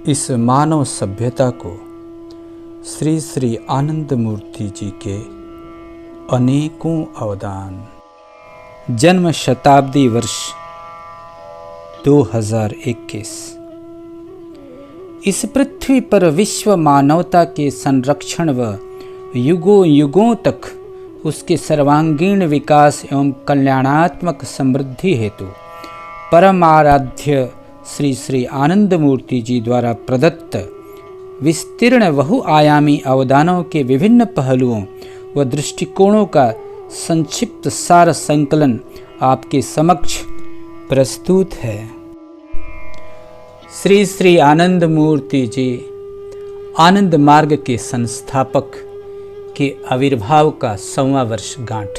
इस मानव सभ्यता को श्री श्री आनंद मूर्ति जी के अनेकों अवदान। जन्म शताब्दी वर्ष 2021। इस पृथ्वी पर विश्व मानवता के संरक्षण व युगों युगों तक उसके सर्वांगीण विकास एवं कल्याणात्मक समृद्धि हेतु परम आराध्य श्री श्री आनंद मूर्ति जी द्वारा प्रदत्त विस्तीर्ण बहुआयामी अवदानों के विभिन्न पहलुओं व दृष्टिकोणों का संक्षिप्त सार संकलन आपके समक्ष प्रस्तुत है। श्री श्री आनंद मूर्ति जी आनंद मार्ग के संस्थापक के आविर्भाव का 100वां वर्षगांठ।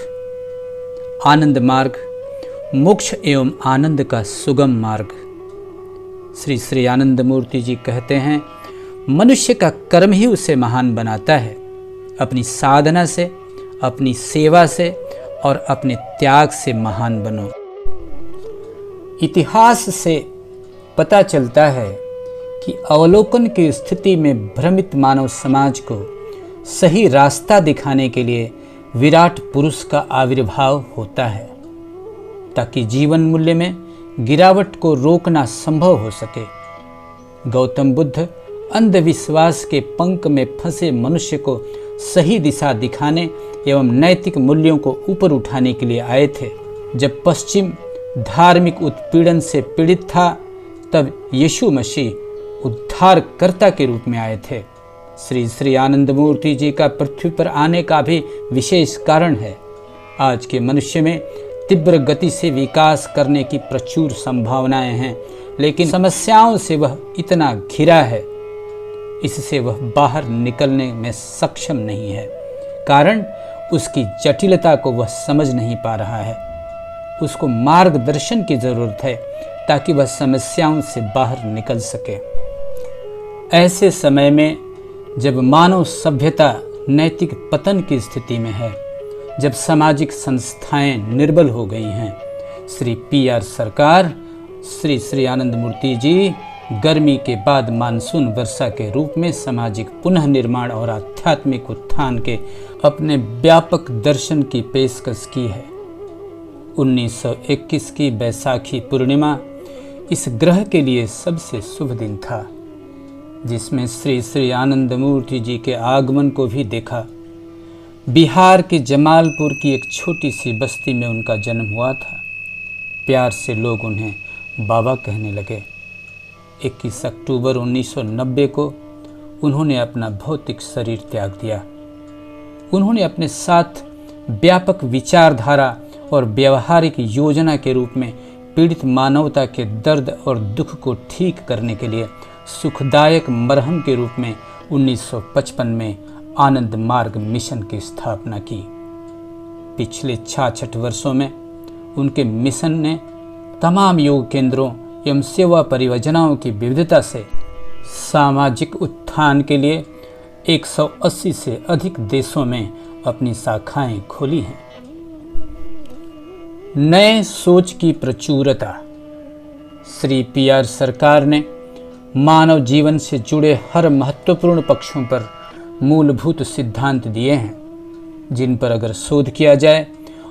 आनंद मार्ग मोक्ष एवं आनंद का सुगम मार्ग। श्री श्री आनंद मूर्ति जी कहते हैं, मनुष्य का कर्म ही उसे महान बनाता है। अपनी साधना से, अपनी सेवा से और अपने त्याग से महान बनो। इतिहास से पता चलता है कि अवलोकन की स्थिति में भ्रमित मानव समाज को सही रास्ता दिखाने के लिए विराट पुरुष का आविर्भाव होता है, ताकि जीवन मूल्य में गिरावट को रोकना संभव हो सके। गौतम बुद्ध अंधविश्वास के पंख में फंसे मनुष्य को सही दिशा दिखाने एवं नैतिक मूल्यों को ऊपर उठाने के लिए आए थे। जब पश्चिम धार्मिक उत्पीड़न से पीड़ित था, तब यीशु मसीह उद्धारकर्ता के रूप में आए थे। श्री श्री आनंद मूर्ति जी का पृथ्वी पर आने का भी विशेष कारण है। आज के मनुष्य में तीव्र गति से विकास करने की प्रचुर संभावनाएं हैं, लेकिन समस्याओं से वह इतना घिरा है, इससे वह बाहर निकलने में सक्षम नहीं है। कारण उसकी जटिलता को वह समझ नहीं पा रहा है। उसको मार्गदर्शन की जरूरत है, ताकि वह समस्याओं से बाहर निकल सके। ऐसे समय में जब मानव सभ्यता नैतिक पतन की स्थिति में है, जब सामाजिक संस्थाएं निर्बल हो गई हैं, श्री PR सरकार, श्री श्री आनंद मूर्ति जी गर्मी के बाद मानसून वर्षा के रूप में सामाजिक पुनः निर्माण और आध्यात्मिक उत्थान के अपने व्यापक दर्शन की पेशकश की है। 1921 की बैसाखी पूर्णिमा इस ग्रह के लिए सबसे शुभ दिन था, जिसमें श्री श्री आनंद मूर्ति जी के आगमन को भी देखा। बिहार के जमालपुर की एक छोटी सी बस्ती में उनका जन्म हुआ था। प्यार से लोग उन्हें बाबा कहने लगे। 21 अक्टूबर 1990 को उन्होंने अपना भौतिक शरीर त्याग दिया। उन्होंने अपने साथ व्यापक विचारधारा और व्यवहारिक योजना के रूप में पीड़ित मानवता के दर्द और दुख को ठीक करने के लिए सुखदायक मरहम के रूप में 1955 में आनंद मार्ग मिशन की स्थापना की। पिछले 66 वर्षों में उनके मिशन ने तमाम योग केंद्रों एवं सेवा परियोजनाओं की विविधता से सामाजिक उत्थान के लिए 180 से अधिक देशों में अपनी शाखाएं खोली हैं। नए सोच की प्रचुरता। श्री PR सरकार ने मानव जीवन से जुड़े हर महत्वपूर्ण पक्षों पर मूलभूत सिद्धांत दिए हैं, जिन पर अगर शोध किया जाए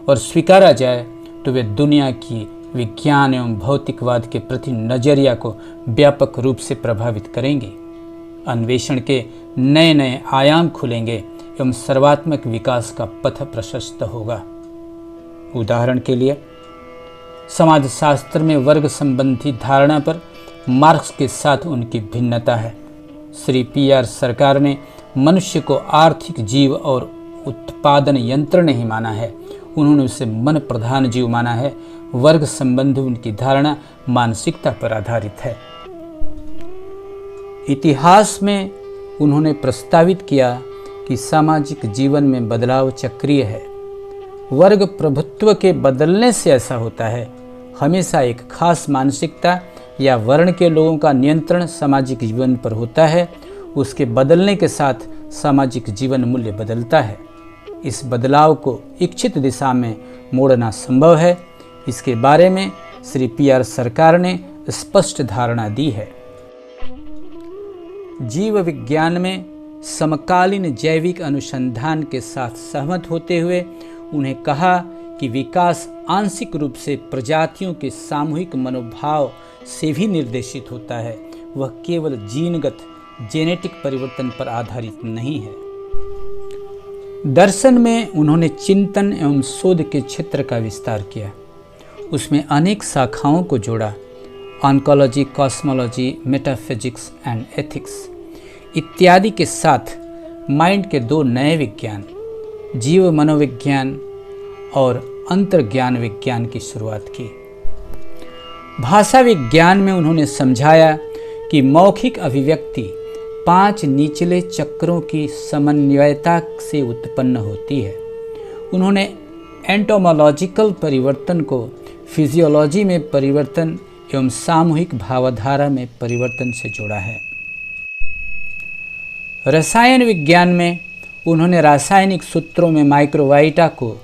और स्वीकारा जाए तो वे दुनिया की विज्ञान एवं भौतिकवाद के प्रति नजरिया को व्यापक रूप से प्रभावित करेंगे। अन्वेषण के नए नए आयाम खुलेंगे एवं सर्वात्मक विकास का पथ प्रशस्त होगा। उदाहरण के लिए, समाजशास्त्र में वर्ग संबंधी धारणा पर मार्क्स के साथ उनकी भिन्नता है। श्री PR सरकार ने मनुष्य को आर्थिक जीव और उत्पादन यंत्र नहीं माना है, उन्होंने उसे मन प्रधान जीव माना है। वर्ग संबंधी उनकी धारणा मानसिकता पर आधारित है। इतिहास में उन्होंने प्रस्तावित किया कि सामाजिक जीवन में बदलाव चक्रीय है। वर्ग प्रभुत्व के बदलने से ऐसा होता है। हमेशा एक खास मानसिकता या वर्ण के लोगों का नियंत्रण सामाजिक जीवन पर होता है। उसके बदलने के साथ सामाजिक जीवन मूल्य बदलता है। इस बदलाव को इच्छित दिशा में मोड़ना संभव है। इसके बारे में श्री PR सरकार ने स्पष्ट धारणा दी है। जीव विज्ञान में समकालीन जैविक अनुसंधान के साथ सहमत होते हुए उन्हें कहा कि विकास आंशिक रूप से प्रजातियों के सामूहिक मनोभाव से भी निर्देशित होता है, वह केवल जीनगत जेनेटिक परिवर्तन पर आधारित नहीं है। दर्शन में उन्होंने चिंतन एवं शोध के क्षेत्र का विस्तार किया। उसमें अनेक शाखाओं को जोड़ा, oncology, cosmology, metaphysics and ethics इत्यादि के साथ माइंड के दो नए विज्ञान, जीव मनोविज्ञान और अंतर्ज्ञान विज्ञान की शुरुआत की। भाषा विज्ञान में उन्होंने समझाया कि मौखिक अभिव्यक्ति 5 निचले चक्रों की समन्वयता से उत्पन्न होती है। उन्होंने एंटोमोलॉजिकल परिवर्तन को फिजियोलॉजी में परिवर्तन एवं सामूहिक भावधारा में परिवर्तन से जोड़ा है। रसायन विज्ञान में उन्होंने रासायनिक सूत्रों में माइक्रोवाइटा को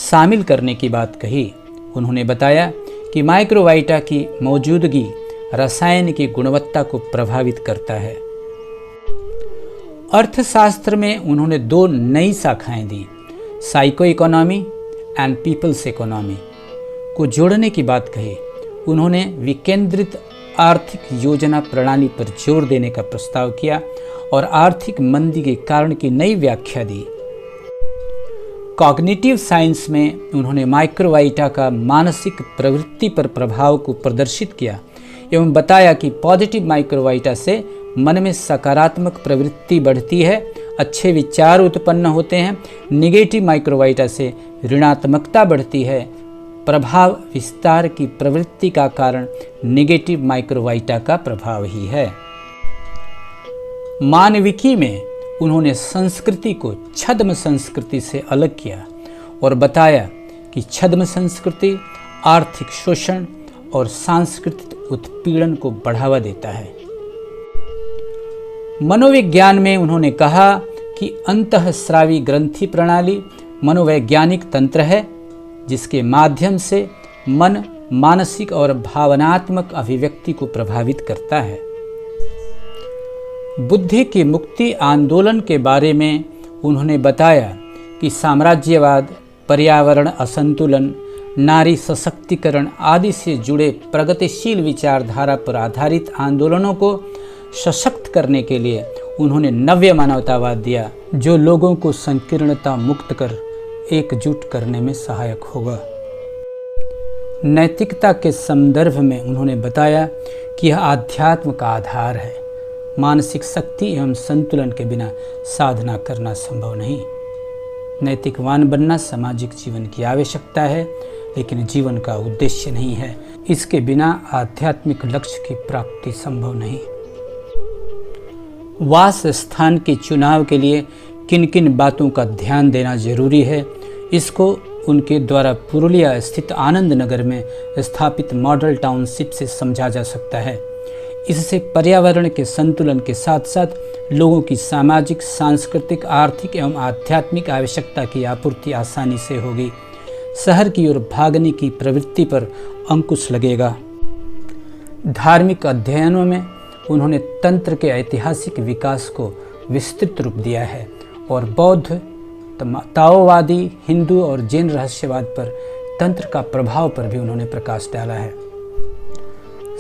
शामिल करने की बात कही। उन्होंने बताया कि माइक्रोवाइटा की मौजूदगी रसायन की गुणवत्ता को प्रभावित करता है। अर्थशास्त्र में उन्होंने 2 नई शाखाएं दी, psycho economy and people's economy को जोड़ने की बात कही। उन्होंने विकेंद्रित आर्थिक योजना प्रणाली पर जोर देने का प्रस्ताव किया और आर्थिक मंदी के कारण की नई व्याख्या दी। कॉग्निटिव साइंस में उन्होंने माइक्रोवाइटा का मानसिक प्रवृत्ति पर प्रभाव को प्रदर्शित किया एवं बताया कि पॉजिटिव माइक्रोवाइटा से मन में सकारात्मक प्रवृत्ति बढ़ती है, अच्छे विचार उत्पन्न होते हैं। निगेटिव माइक्रोवाइटा से ऋणात्मकता बढ़ती है। प्रभाव विस्तार की प्रवृत्ति का कारण निगेटिव माइक्रोवाइटा का प्रभाव ही है। मानविकी में उन्होंने संस्कृति को छद्म संस्कृति से अलग किया और बताया कि छद्म संस्कृति आर्थिक शोषण और सांस्कृतिक उत्पीड़न को बढ़ावा देता है। मनोविज्ञान में उन्होंने कहा कि अंतःस्रावी ग्रंथि प्रणाली मनोवैज्ञानिक तंत्र है जिसके माध्यम से मन मानसिक और भावनात्मक अभिव्यक्ति को प्रभावित करता है। बुद्धि की मुक्ति आंदोलन के बारे में उन्होंने बताया कि साम्राज्यवाद, पर्यावरण असंतुलन, नारी सशक्तिकरण आदि से जुड़े प्रगतिशील विचारधारा पर आधारित आंदोलनों को सशक्त करने के लिए उन्होंने नव्य मानवतावाद दिया, जो लोगों को संकीर्णता मुक्त कर एकजुट करने में सहायक होगा। नैतिकता के संदर्भ में उन्होंने बताया कि यह आध्यात्म का आधार है। मानसिक शक्ति एवं संतुलन के बिना साधना करना संभव नहीं। नैतिकवान बनना सामाजिक जीवन की आवश्यकता है, लेकिन जीवन का उद्देश्य नहीं है। इसके बिना आध्यात्मिक लक्ष्य की प्राप्ति संभव नहीं। वास स्थान के चुनाव के लिए किन किन बातों का ध्यान देना जरूरी है, इसको उनके द्वारा पुरुलिया स्थित आनंद नगर में स्थापित मॉडल टाउनशिप से समझा जा सकता है। इससे पर्यावरण के संतुलन के साथ साथ लोगों की सामाजिक, सांस्कृतिक, आर्थिक एवं आध्यात्मिक आवश्यकता की आपूर्ति आसानी से होगी। शहर की ओर भागने की प्रवृत्ति पर अंकुश लगेगा। धार्मिक अध्ययनों में उन्होंने तंत्र के ऐतिहासिक विकास को विस्तृत रूप दिया है और बौद्ध, ताओवादी, हिंदू और जैन रहस्यवाद पर तंत्र का प्रभाव पर भी उन्होंने प्रकाश डाला है।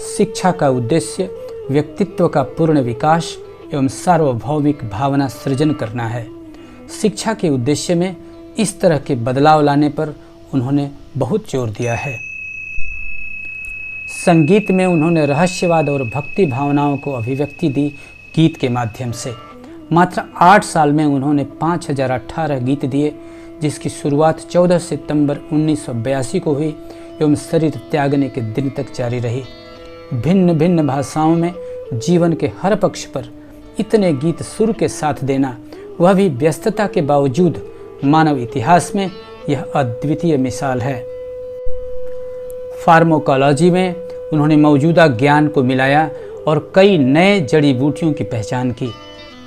शिक्षा का उद्देश्य व्यक्तित्व का पूर्ण विकास एवं सार्वभौमिक भावना सृजन करना है। शिक्षा के उद्देश्य में इस तरह के बदलाव लाने पर उन्होंने बहुत जोर दिया है। संगीत में उन्होंने रहस्यवाद और भक्ति भावनाओं को अभिव्यक्ति दी गीत के माध्यम से। मात्र 8 साल में उन्होंने 5018 गीत दिए, जिसकी शुरुआत 14 सितंबर 1982 को हुई एवं शरीर त्यागने के दिन तक जारी रही। भिन्न भिन्न भाषाओं में जीवन के हर पक्ष पर इतने गीत सुर के साथ देना, वह भी व्यस्तता के बावजूद, मानव इतिहास में यह अद्वितीय मिसाल है। फार्माकोलॉजी में उन्होंने मौजूदा ज्ञान को मिलाया और कई नए जड़ी बूटियों की पहचान की।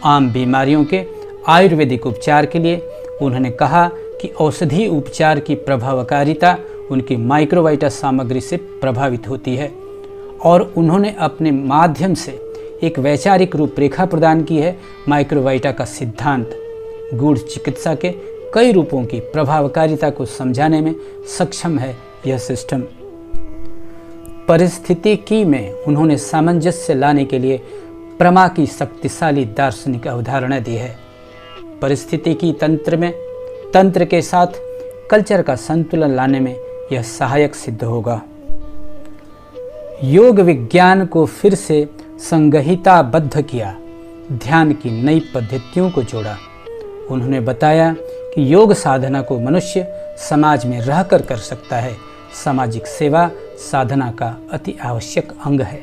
आम बीमारियों के आयुर्वेदिक उपचार के लिए उन्होंने कहा कि औषधि उपचार की प्रभावकारिता उनकी माइक्रोवाइटा सामग्री से प्रभावित होती है और उन्होंने अपने माध्यम से एक वैचारिक रूपरेखा प्रदान की है। माइक्रोवाइटा का सिद्धांत गूढ़ चिकित्सा के कई रूपों की प्रभावकारिता को समझाने में सक्षम है। यह सिस्टम परिस्थितिकी में उन्होंने सामंजस्य लाने के लिए प्रमा की शक्तिशाली दार्शनिक अवधारणा दी है। परिस्थितिकी तंत्र के साथ कल्चर का संतुलन लाने में यह सहायक सिद्ध होगा। योग विज्ञान को फिर से संगहिताबद्ध किया, ध्यान की नई पद्धतियों को जोड़ा। उन्होंने बताया कि योग साधना को मनुष्य समाज में रहकर कर सकता है। सामाजिक सेवा साधना का अति आवश्यक अंग है।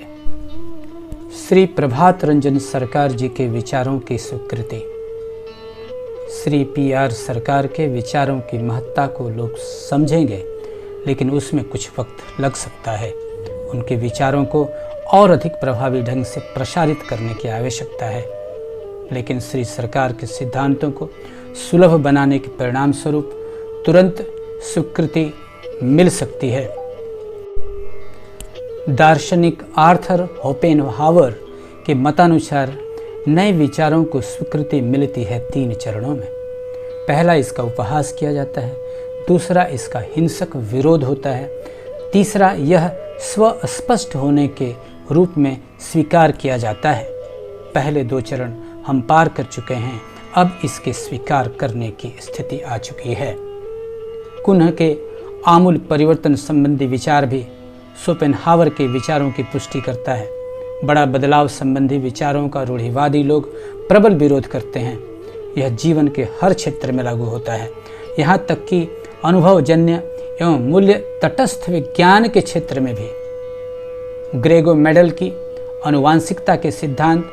श्री प्रभात रंजन सरकार जी के विचारों की स्वीकृति। श्री PR सरकार के विचारों की महत्ता को लोग समझेंगे, लेकिन उसमें कुछ वक्त लग सकता है। उनके विचारों को और अधिक प्रभावी ढंग से प्रसारित करने की आवश्यकता है, लेकिन श्री सरकार के सिद्धांतों को सुलभ बनाने के परिणाम स्वरूप तुरंत स्वीकृति मिल सकती है। दार्शनिक आर्थर होपेनहावर के मतानुसार नए विचारों को स्वीकृति मिलती है 3 चरणों में। पहला, इसका उपहास किया जाता है। दूसरा, इसका हिंसक विरोध होता है। तीसरा, यह स्वस्पष्ट होने के रूप में स्वीकार किया जाता है। पहले 2 चरण हम पार कर चुके हैं, अब इसके स्वीकार करने की स्थिति आ चुकी है। पुनः के आमूल परिवर्तन संबंधी विचार भी शोपेनहावर के विचारों की पुष्टि करता है। बड़ा बदलाव संबंधी विचारों का रूढ़िवादी लोग प्रबल विरोध करते हैं। यह जीवन के हर क्षेत्र में लागू होता है, यहाँ तक कि अनुभवजन्य एवं मूल्य तटस्थ विज्ञान के क्षेत्र में भी। ग्रेगो मेडल की आनुवांशिकता के सिद्धांत,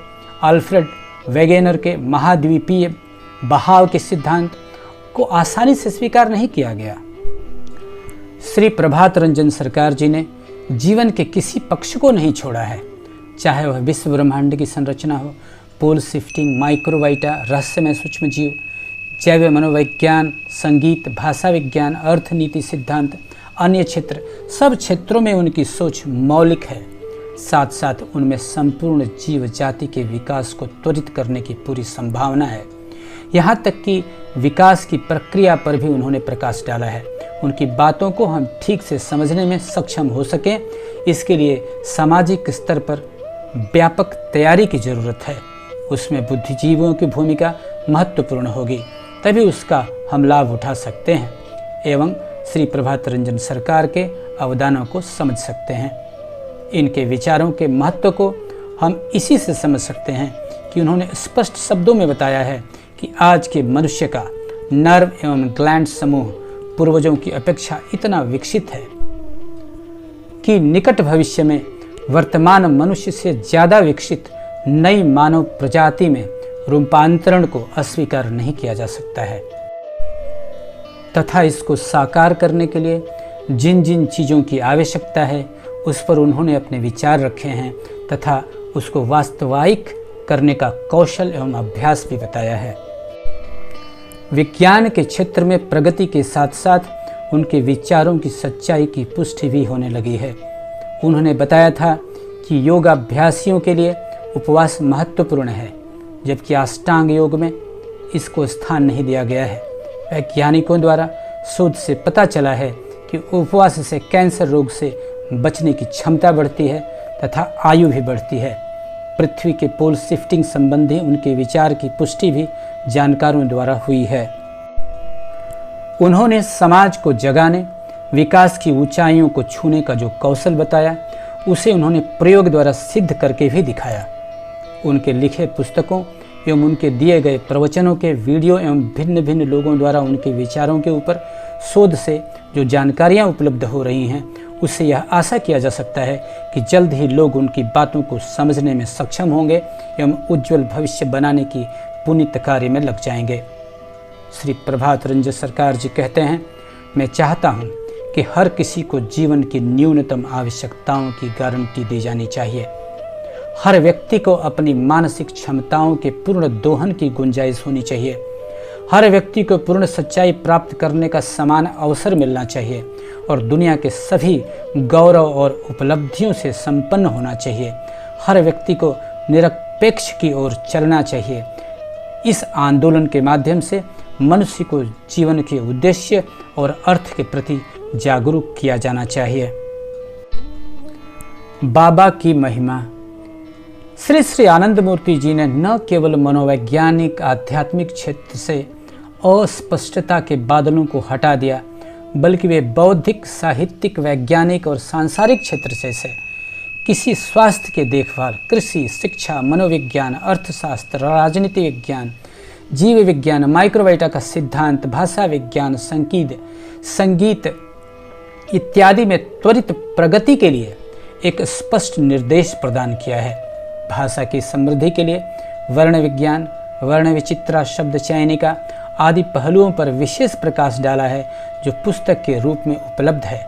अल्फ्रेड वेगेनर के महाद्वीपीय बहाव के सिद्धांत को आसानी से स्वीकार नहीं किया गया। श्री प्रभात रंजन सरकार जी ने जीवन के किसी पक्ष को नहीं छोड़ा है, चाहे वह विश्व ब्रह्मांड की संरचना हो, पोल शिफ्टिंग, माइक्रोवाइटा, रहस्यमय सूक्ष्म जीव, जैव मनोविज्ञान, संगीत, भाषा विज्ञान, अर्थनीति सिद्धांत, अन्य क्षेत्र, सब क्षेत्रों में उनकी सोच मौलिक है। साथ साथ उनमें संपूर्ण जीव जाति के विकास को त्वरित करने की पूरी संभावना है। यहाँ तक कि विकास की प्रक्रिया पर भी उन्होंने प्रकाश डाला है। उनकी बातों को हम ठीक से समझने में सक्षम हो सकें, इसके लिए सामाजिक स्तर पर व्यापक तैयारी की जरूरत है। उसमें बुद्धिजीवियों की भूमिका महत्वपूर्ण होगी, तभी उसका हम लाभ उठा सकते हैं एवं श्री प्रभात रंजन सरकार के अवदानों को समझ सकते हैं। इनके विचारों के महत्व को हम इसी से समझ सकते हैं कि उन्होंने स्पष्ट शब्दों में बताया है कि आज के मनुष्य का नर्व एवं ग्लैंड समूह पूर्वजों की अपेक्षा इतना विकसित है कि निकट भविष्य में वर्तमान मनुष्य से ज़्यादा विकसित नई मानव प्रजाति में रूपांतरण को अस्वीकार नहीं किया जा सकता है, तथा इसको साकार करने के लिए जिन जिन चीज़ों की आवश्यकता है उस पर उन्होंने अपने विचार रखे हैं तथा उसको वास्तविक करने का कौशल एवं अभ्यास भी बताया है। विज्ञान के क्षेत्र में प्रगति के साथ साथ उनके विचारों की सच्चाई की पुष्टि भी होने लगी है। उन्होंने बताया था कि योगाभ्यासियों के लिए उपवास महत्वपूर्ण है, जबकि अष्टांग योग में इसको स्थान नहीं दिया गया है। वैज्ञानिकों द्वारा शोध से पता चला है कि उपवास से कैंसर रोग से बचने की क्षमता बढ़ती है तथा आयु भी बढ़ती है। पृथ्वी के पोल शिफ्टिंग संबंधी उनके विचार की पुष्टि भी जानकारों द्वारा हुई है। उन्होंने समाज को जगाने, विकास की ऊंचाइयों को छूने का जो कौशल बताया, उसे उन्होंने प्रयोग द्वारा सिद्ध करके भी दिखाया। उनके लिखे पुस्तकों एवं उनके दिए गए प्रवचनों के वीडियो एवं भिन्न भिन्न लोगों द्वारा उनके विचारों के ऊपर शोध से जो जानकारियां उपलब्ध हो रही हैं, उससे यह आशा किया जा सकता है कि जल्द ही लोग उनकी बातों को समझने में सक्षम होंगे एवं उज्जवल भविष्य बनाने की पुनीत कार्य में लग जाएंगे। श्री प्रभात रंजन सरकार जी कहते हैं, मैं चाहता हूँ कि हर किसी को जीवन की न्यूनतम आवश्यकताओं की गारंटी दी जानी चाहिए। हर व्यक्ति को अपनी मानसिक क्षमताओं के पूर्ण दोहन की गुंजाइश होनी चाहिए। हर व्यक्ति को पूर्ण सच्चाई प्राप्त करने का समान अवसर मिलना चाहिए और दुनिया के सभी गौरव और उपलब्धियों से संपन्न होना चाहिए। हर व्यक्ति को निरपेक्ष की ओर चलना चाहिए। इस आंदोलन के माध्यम से मनुष्य को जीवन के उद्देश्य और अर्थ के प्रति जागरूक किया जाना चाहिए। बाबा की महिमा। श्री श्री आनंद मूर्ति जी ने न केवल मनोवैज्ञानिक आध्यात्मिक क्षेत्र से अस्पष्टता के बादलों को हटा दिया, बल्कि वे बौद्धिक, साहित्यिक, वैज्ञानिक और सांसारिक क्षेत्र से किसी स्वास्थ्य के देखभाल, कृषि, शिक्षा, मनोविज्ञान, अर्थशास्त्र, राजनीति विज्ञान, जीव विज्ञान, माइक्रोबायोटा का सिद्धांत, भाषा विज्ञान, संगीत इत्यादि में त्वरित प्रगति के लिए एक स्पष्ट निर्देश प्रदान किया है। भाषा की समृद्धि के लिए वर्ण विज्ञान, वर्ण विचित्रा, शब्द चयनिका आदि पहलुओं पर विशेष प्रकाश डाला है, जो पुस्तक के रूप में उपलब्ध है।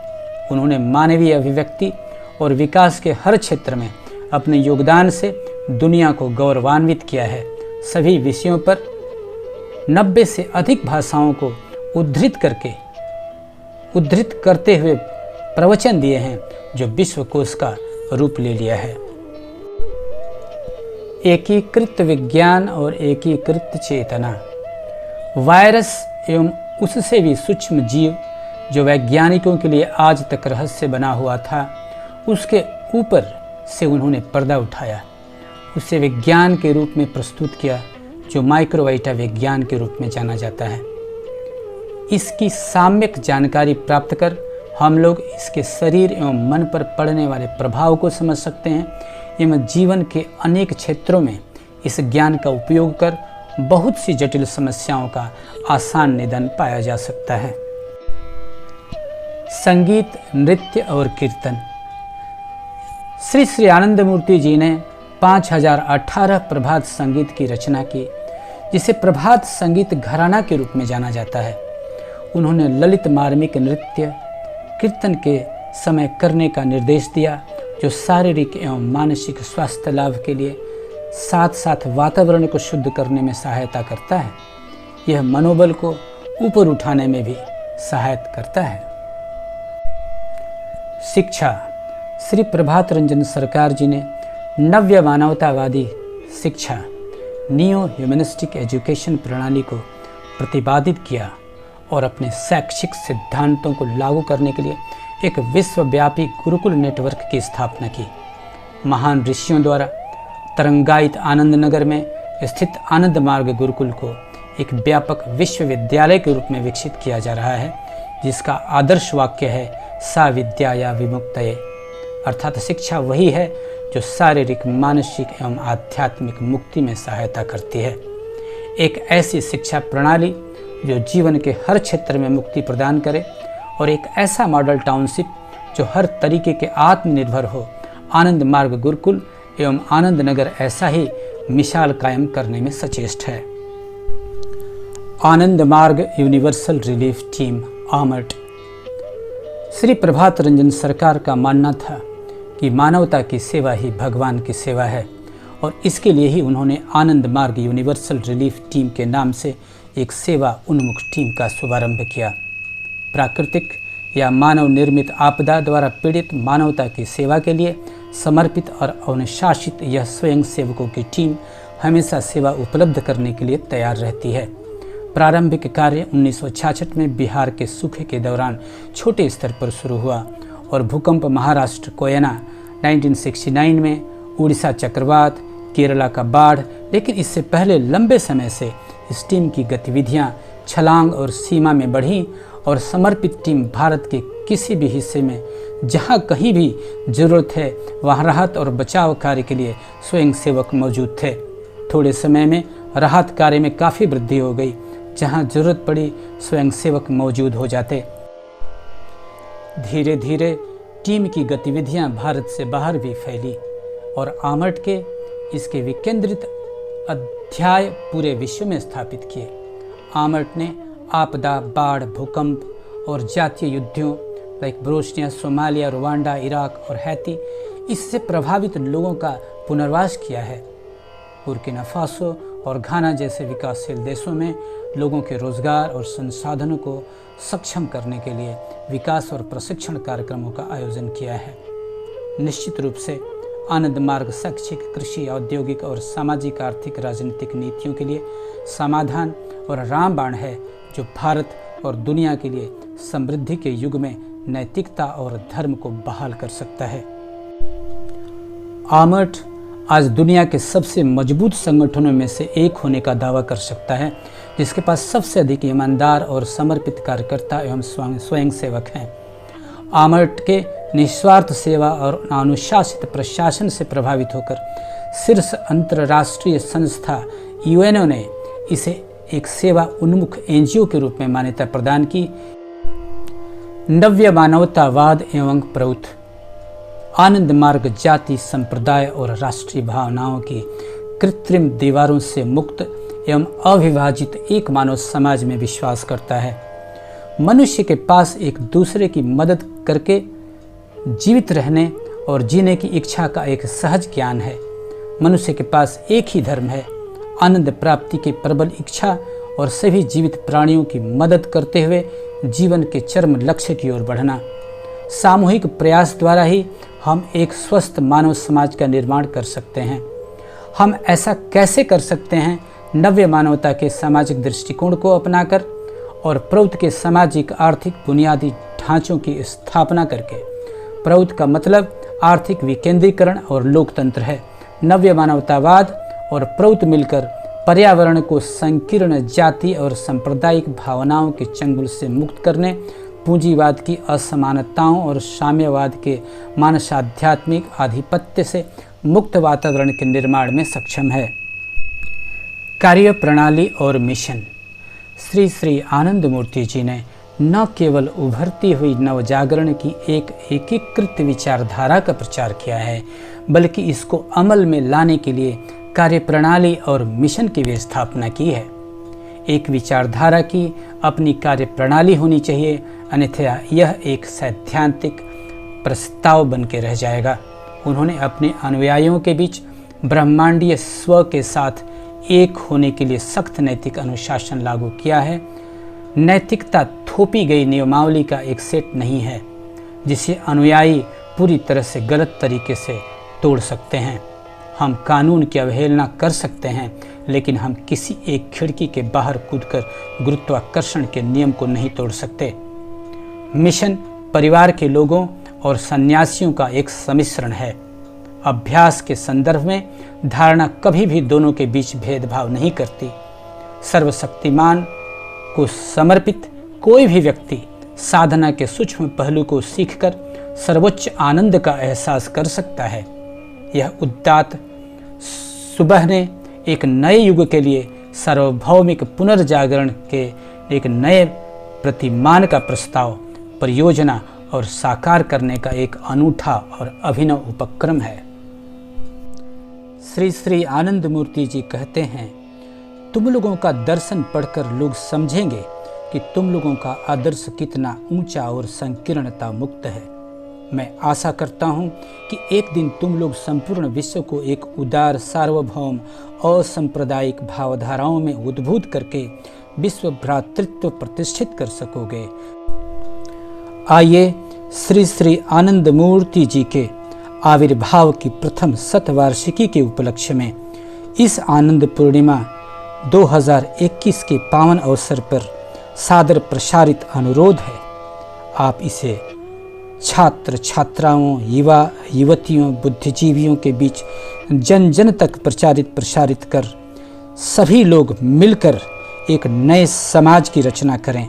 उन्होंने मानवीय अभिव्यक्ति और विकास के हर क्षेत्र में अपने योगदान से दुनिया को गौरवान्वित किया है। सभी विषयों पर 90 से अधिक भाषाओं को उद्धृत करते हुए प्रवचन दिए हैं, जो विश्वकोश का रूप ले लिया है। एकीकृत विज्ञान और एकीकृत चेतना। वायरस एवं उससे भी सूक्ष्म जीव जो वैज्ञानिकों के लिए आज तक रहस्य बना हुआ था, उसके ऊपर से उन्होंने पर्दा उठाया, उसे विज्ञान के रूप में प्रस्तुत किया, जो माइक्रोबायोटा विज्ञान के रूप में जाना जाता है। इसकी साम्यक जानकारी प्राप्त कर हम लोग इसके शरीर एवं मन पर पड़ने वाले प्रभाव को समझ सकते हैं एवं जीवन के अनेक क्षेत्रों में इस ज्ञान का उपयोग कर बहुत सी जटिल समस्याओं का आसान निदान पाया जा सकता है। संगीत, नृत्य और कीर्तन। श्री श्री आनंद मूर्ति जी ने 5018 प्रभात संगीत की रचना की, जिसे प्रभात संगीत घराना के रूप में जाना जाता है। उन्होंने ललित मार्मिक नृत्य कीर्तन के समय करने का निर्देश दिया, जो शारीरिक एवं मानसिक स्वास्थ्य लाभ के लिए साथ साथ वातावरण को शुद्ध करने में सहायता करता है। यह मनोबल को ऊपर उठाने में भी सहायता करता है। शिक्षा। श्री प्रभात रंजन सरकार जी ने नव्य मानवतावादी शिक्षा, नियो ह्यूमनिस्टिक एजुकेशन प्रणाली को प्रतिपादित किया और अपने शैक्षिक सिद्धांतों को लागू करने के लिए एक विश्वव्यापी गुरुकुल नेटवर्क की स्थापना की। महान ऋषियों द्वारा तरंगायित आनंद नगर में स्थित आनंद मार्ग गुरुकुल को एक व्यापक विश्वविद्यालय के रूप में विकसित किया जा रहा है, जिसका आदर्श वाक्य है सा विद्या या विमुक्तये, अर्थात शिक्षा वही है जो शारीरिक, मानसिक एवं आध्यात्मिक मुक्ति में सहायता करती है। एक ऐसी शिक्षा प्रणाली जो जीवन के हर क्षेत्र में मुक्ति प्रदान करे और एक ऐसा मॉडल टाउनशिप जो हर तरीके के आत्मनिर्भर हो, आनंद मार्ग गुरुकुल एवं आनंद नगर ऐसा ही मिसाल कायम करने में सचेष्ट है। आनंद मार्ग universal relief team आमर्ट। Shri Prabhat Ranjan सरकार का मानना था कि मानवता की सेवा ही भगवान की सेवा है, और इसके लिए ही उन्होंने आनंद मार्ग यूनिवर्सल रिलीफ टीम के नाम से एक सेवा उन्मुख टीम का शुभारंभ किया। प्राकृतिक या मानव निर्मित आपदा द्वारा पीड़ित मानवता की सेवा के लिए समर्पित और अनुशासित यह स्वयं सेवकों की टीम हमेशा सेवा उपलब्ध करने के लिए तैयार रहती है। प्रारंभिक कार्य 1966 में बिहार के सूखे के दौरान छोटे स्तर पर शुरू हुआ और भूकंप, महाराष्ट्र कोयना 1969 में, उड़ीसा चक्रवात, केरला का बाढ़, लेकिन इससे पहले लंबे समय से इस टीम की गतिविधियां छलांग और सीमा में बढ़ी और समर्पित टीम भारत के किसी भी हिस्से में जहां कहीं भी जरूरत है वहां राहत और बचाव कार्य के लिए स्वयं सेवक मौजूद थे। थोड़े समय में राहत कार्य में काफ़ी वृद्धि हो गई। जहां जरूरत पड़ी स्वयं सेवक मौजूद हो जाते। धीरे धीरे टीम की गतिविधियां भारत से बाहर भी फैली और आमर्ट के इसके विकेंद्रित अध्याय पूरे विश्व में स्थापित किए। आमर्ट ने आपदा, बाढ़, भूकंप और जातीय युद्धों like Bosnia, Somalia, Rwanda, Iraq और हैती इससे प्रभावित लोगों का पुनर्वास किया है। बुर्किना फासो और घाना जैसे विकासशील देशों में लोगों के रोजगार और संसाधनों को सक्षम करने के लिए विकास और प्रशिक्षण कार्यक्रमों का आयोजन किया है। निश्चित रूप से आनंद मार्ग शैक्षिक, कृषि, औद्योगिक और सामाजिक, आर्थिक, राजनीतिक नीतियों के लिए समाधान और रामबाण है, जो भारत और दुनिया के लिए समृद्धि के युग में नैतिकता और धर्म को बहाल कर सकता है। आमर्ट आज दुनिया के सबसे मजबूत संगठनों में से एक होने का दावा कर सकता है, जिसके पास सबसे अधिक ईमानदार और समर्पित कार्यकर्ता एवं स्वयंसेवक हैं। आमर्ट के निस्वार्थ सेवा और अनुशासित प्रशासन से प्रभावित होकर शीर्ष अंतर्राष्ट्रीय संस्था यूएनओ ने इसे एक सेवा उन्मुख एनजीओ के रूप में मान्यता प्रदान की। नव्य मानवतावाद एवं प्रौथ आनंद मार्ग जाति, संप्रदाय और राष्ट्रीय भावनाओं की कृत्रिम दीवारों से मुक्त एवं अविभाजित एक मानव समाज में विश्वास करता है। मनुष्य के पास एक दूसरे की मदद करके जीवित रहने और जीने की इच्छा का एक सहज ज्ञान है। मनुष्य के पास एक ही धर्म है, आनंद प्राप्ति की प्रबल इच्छा और सभी जीवित प्राणियों की मदद करते हुए जीवन के चरम लक्ष्य की ओर बढ़ना। सामूहिक प्रयास द्वारा ही हम एक स्वस्थ मानव समाज का निर्माण कर सकते हैं। हम ऐसा कैसे कर सकते हैं? नव्य मानवता के सामाजिक दृष्टिकोण को अपनाकर और प्रौथ के सामाजिक आर्थिक बुनियादी ढांचों की स्थापना करके। प्रौथ का मतलब आर्थिक विकेंद्रीकरण और लोकतंत्र है। नव्य मानवतावाद और प्रौथ मिलकर पर्यावरण को संकीर्ण जाति और सांप्रदायिक भावनाओं के चंगुल से मुक्त करने, पूंजीवाद की असमानताओं और साम्यवाद के मानसाध्यात्मिक आधिपत्य से मुक्त वातावरण के निर्माण में सक्षम है। कार्य प्रणाली और मिशन। श्री श्री आनंद मूर्ति जी ने न केवल उभरती हुई नवजागरण की एक एकीकृत विचारधारा का प्रचार किया है, बल्कि इसको अमल में लाने के लिए कार्यप्रणाली और मिशन की भी स्थापना की है। एक विचारधारा की अपनी कार्यप्रणाली होनी चाहिए, अन्यथा यह एक सैद्धांतिक प्रस्ताव बन के रह जाएगा। उन्होंने अपने अनुयायियों के बीच ब्रह्मांडीय स्व के साथ एक होने के लिए सख्त नैतिक अनुशासन लागू किया है। नैतिकता थोपी गई नियमावली का एक सेट नहीं है, जिसे अनुयायी पूरी तरह से गलत तरीके से तोड़ सकते हैं। हम कानून की अवहेलना कर सकते हैं, लेकिन हम किसी एक खिड़की के बाहर कूदकर गुरुत्वाकर्षण के नियम को नहीं तोड़ सकते। मिशन परिवार के लोगों और सन्यासियों का एक सम्मिश्रण है। अभ्यास के संदर्भ में धारणा कभी भी दोनों के बीच भेदभाव नहीं करती। सर्वशक्तिमान को समर्पित कोई भी व्यक्ति साधना के सूक्ष्म पहलू को सीखकर सर्वोच्च आनंद का एहसास कर सकता है। यह उदात्त सुबह ने एक नए युग के लिए सार्वभौमिक पुनर्जागरण के एक नए प्रतिमान का प्रस्ताव, परियोजना और साकार करने का एक अनूठा और अभिनव उपक्रम है। श्री श्री आनंद मूर्ति जी कहते हैं, तुम लोगों का दर्शन पढ़कर लोग समझेंगे कि तुम लोगों का आदर्श कितना ऊंचा और संकीर्णता मुक्त है। मैं आशा करता हूं कि एक दिन तुम लोग संपूर्ण विश्व को एक उदार, सार्वभौम और सांप्रदायिक भावधाराओं में उद्बुद्ध करके विश्व भ्रातृत्व प्रतिष्ठित कर सकोगे। आइए श्री श्री आनंद मूर्ति जी के आविर्भाव की प्रथम शतवार्षिकी के उपलक्ष्य में इस आनंद पूर्णिमा 2021 के पावन अवसर पर सादर प्रसारित अनुरोध है। आप इसे छात्र छात्राओं, युवा युवतियों, बुद्धिजीवियों के बीच जन जन तक प्रसारित कर सभी लोग मिलकर एक नए समाज की रचना करें।